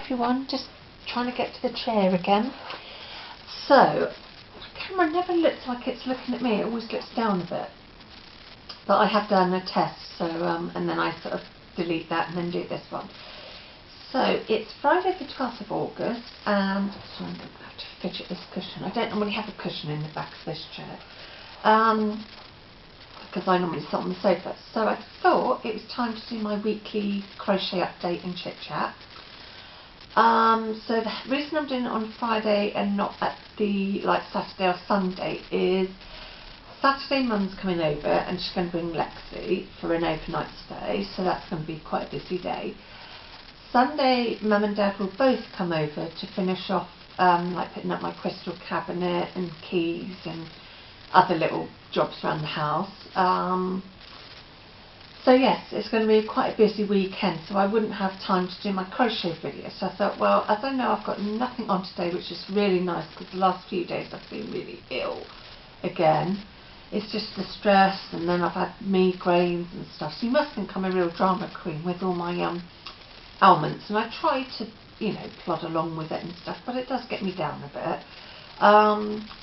everyone, just trying to get to the chair again. So, the camera never looks like it's looking at me, it always looks down a bit. But I have done a test, so and then I sort of delete that and then do this one. So, it's Friday the 12th of August, and so I'm going to have to fidget this cushion. I don't normally have a cushion in the back of this chair. Because I normally sit on the sofa. So I thought it was time to do my weekly crochet update and chit chat. So the reason I'm doing it on Friday and not at the Saturday or Sunday is Saturday Mum's coming over and she's going to bring Lexi for an overnight stay, so that's going to be quite a busy day. Sunday Mum and Dad will both come over to finish off putting up my crystal cabinet and keys and other little jobs around the house. So yes, it's going to be quite a busy weekend, so I wouldn't have time to do my crochet video. So I thought, well, as I know I've got nothing on today, which is really nice because the last few days I've been really ill again. It's just the stress, and then I've had migraines and stuff. So you must think I'm a real drama queen with all my ailments, and I try to, you know, plod along with it and stuff, but it does get me down a bit.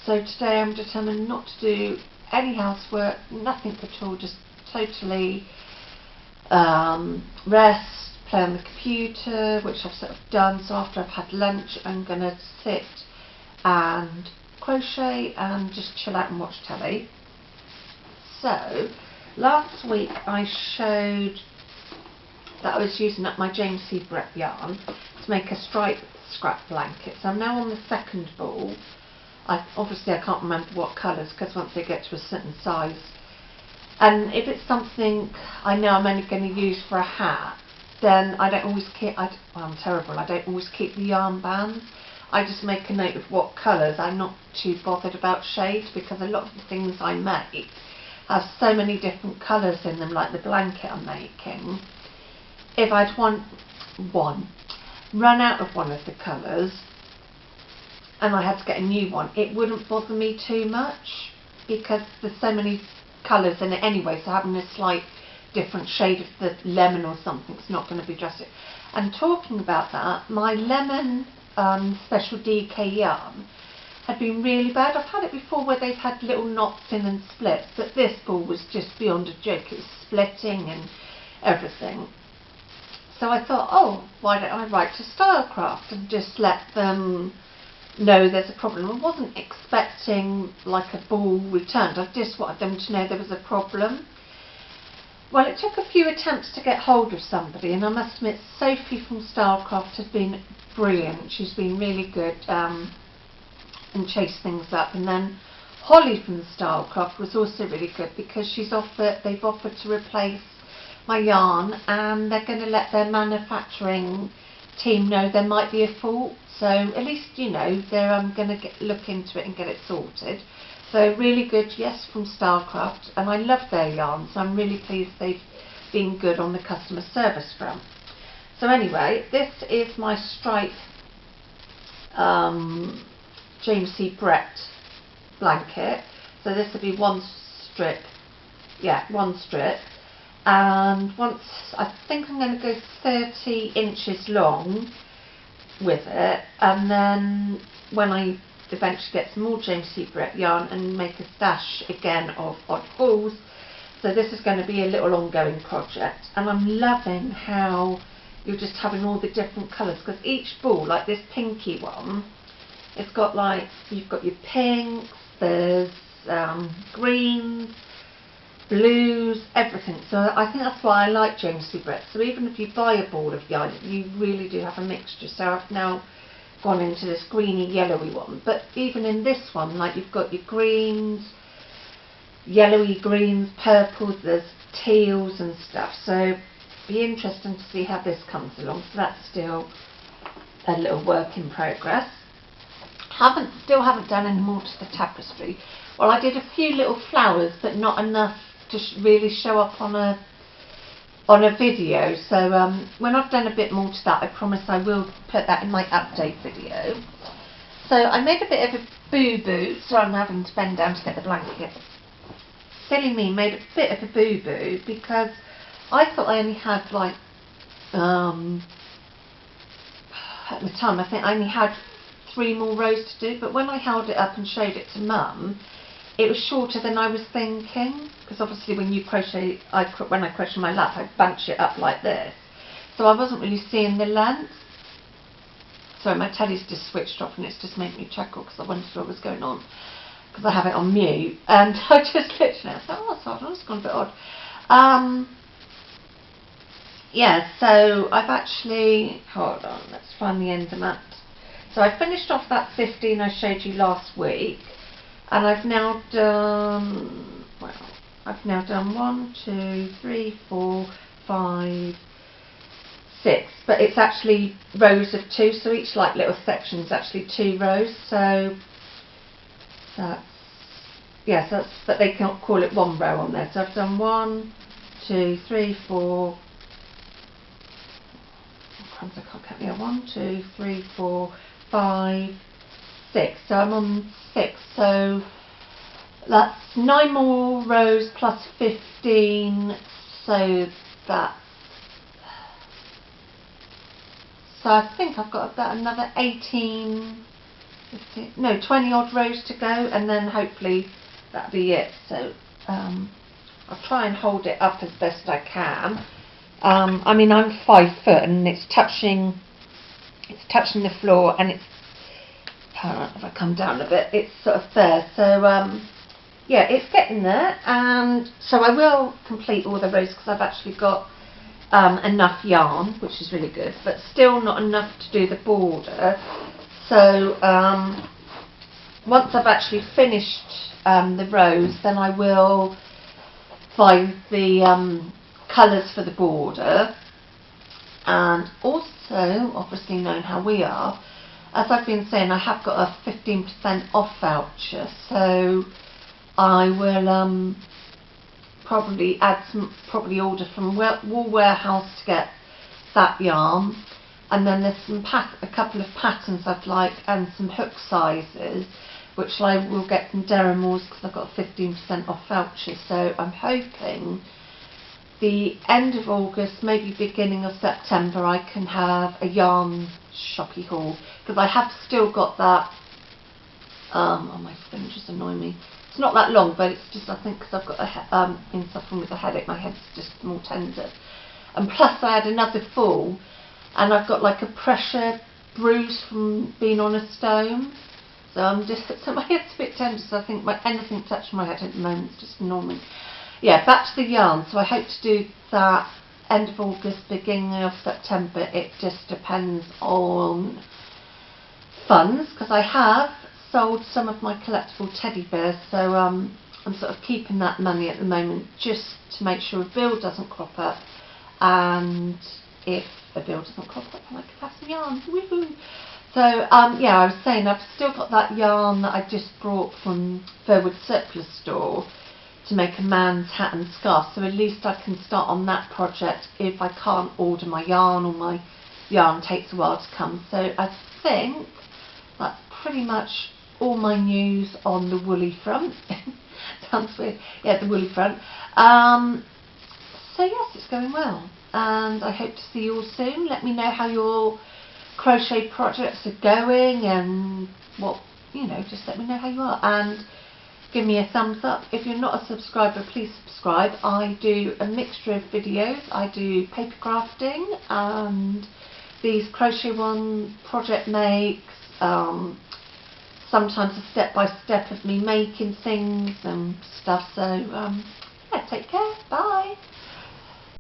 So today I'm determined not to do any housework, nothing at all, just totally rest, play on the computer, which I've sort of done. So after I've had lunch I'm going to sit and crochet and just chill out and watch telly. So last week I showed that I was using up my James C. Brett yarn to make a stripe scrap blanket. So I'm now on the second ball. Obviously I can't remember what colours, because once they get to a certain size, and if it's something I know I'm only going to use for a hat, then I don't always keep, I'm terrible, I don't always keep the yarn bands. I just make a note of what colours. I'm not too bothered about shades, because a lot of the things I make have so many different colours in them, like the blanket I'm making. If I'd run out of one of the colours and I had to get a new one, it wouldn't bother me too much, because there's so many colours in it anyway, so having a slight different shade of the lemon or something is not going to be drastic. And talking about that, my lemon special DK yarn had been really bad. I've had it before where they've had little knots in and splits, but this ball was just beyond a joke. It was splitting and everything. So I thought, oh, why don't I write to Stylecraft and just let them know there's a problem. I wasn't expecting like a ball returned, I just wanted them to know there was a problem. Well, it took a few attempts to get hold of somebody, and I must admit Sophie from Stylecraft has been brilliant. She's been really good and chased things up. And then Holly from Stylecraft was also really good, because they've offered to replace my yarn, and they're going to let their manufacturing team know there might be a fault. So at least, you know, they're going to look into it and get it sorted. So really good, yes, from Stylecraft, and I love their yarns. So I'm really pleased they've been good on the customer service front. So anyway, this is my stripe James C. Brett blanket. So this will be one strip, and once, I think I'm going to go 30 inches long with it, and then when I eventually get some more James C. Brett yarn and make a stash again of odd balls. So this is going to be a little ongoing project, and I'm loving how you're just having all the different colours, because each ball, like this pinky one, it's got like, you've got your pinks, there's greens, blues, everything. So I think that's why I like James C. Brett. So even if you buy a ball of yarn, you really do have a mixture. So I've now gone into this greeny yellowy one, but even in this one, like, you've got your greens, yellowy greens, purples, there's teals and stuff. So be interesting to see how this comes along. So that's still a little work in progress. Still haven't done any more to the tapestry. Well, I did a few little flowers, but not enough to really show up on a video. So when I've done a bit more to that, I promise I will put that in my update video. So I made a bit of a boo-boo, so I'm having to bend down to get the blanket. Silly me, made a bit of a boo-boo, because I thought I only had like at the time I think I only had 3 more rows to do, but when I held it up and showed it to Mum, it was shorter than I was thinking, because obviously when you crochet, when I crochet my lap, I bunch it up like this, so I wasn't really seeing the length. Sorry, my telly's just switched off and it's just made me chuckle because I wondered what was going on, because I have it on mute, and I just literally, I thought, oh, that's odd, that's gone a bit odd. Yeah, so I've actually, hold on, let's find the end of that. So I finished off that 15 I showed you last week, and I've now done, well, I've now done 1, 2, 3, 4, 5, 6, but it's actually rows of 2, so each like little section is actually 2 rows, so that's, yes, that's, but they can't call it 1 row on there. So I've done 1, 2, 3, 4, I can't count here, 1, 2, 3, 4, 5, 6, so I'm on 6, so that's 9 more rows plus 15, so that's, so I think I've got about another 18, 15, no, 20 odd rows to go, and then hopefully that'll be it. So I'll try and hold it up as best I can. I mean, I'm 5 foot and it's touching the floor, and it's, if I come down a bit, it's sort of there. So yeah, it's getting there, and so I will complete all the rows because I've actually got enough yarn, which is really good, but still not enough to do the border. So once I've actually finished the rows, then I will find the colours for the border, and also, obviously knowing how we are, as I've been saying, I have got a 15% off voucher, so I will probably order from Wool Warehouse to get that yarn, and then there's a couple of patterns I'd like, and some hook sizes which I will get from Derrimores because I've got a 15% off voucher. So I'm hoping the end of August, maybe beginning of September, I can have a yarn shoppy haul, because I have still got that, oh, my fingers annoy me. It's not that long, but it's just, I think, because I've got been suffering with a headache, my head's just more tender. And plus I had another fall, and I've got like a pressure bruise from being on a stone. So I'm just, so my head's a bit tender, so I think anything touching my head at the moment is just annoying. Yeah, back to the yarn. So I hope to do that end of August, beginning of September. It just depends on funds, because I have sold some of my collectible teddy bears, so I'm sort of keeping that money at the moment just to make sure a bill doesn't crop up, and if a bill doesn't crop up, then I can have some yarn. Woohoo! So yeah, I was saying I've still got that yarn that I just brought from Fairwood Surplus Store to make a man's hat and scarf, so at least I can start on that project if I can't order my yarn, or my yarn takes a while to come. So I think that's pretty much all my news on the woolly front. Sounds weird. Yeah, the woolly front. So yes, it's going well, and I hope to see you all soon. Let me know how your crochet projects are going, and what, you know, just let me know how you are, and give me a thumbs up. If you're not a subscriber, please subscribe. I do a mixture of videos. I do paper crafting and these crochet one project makes, sometimes a step-by-step of me making things and stuff. So yeah, take care, bye.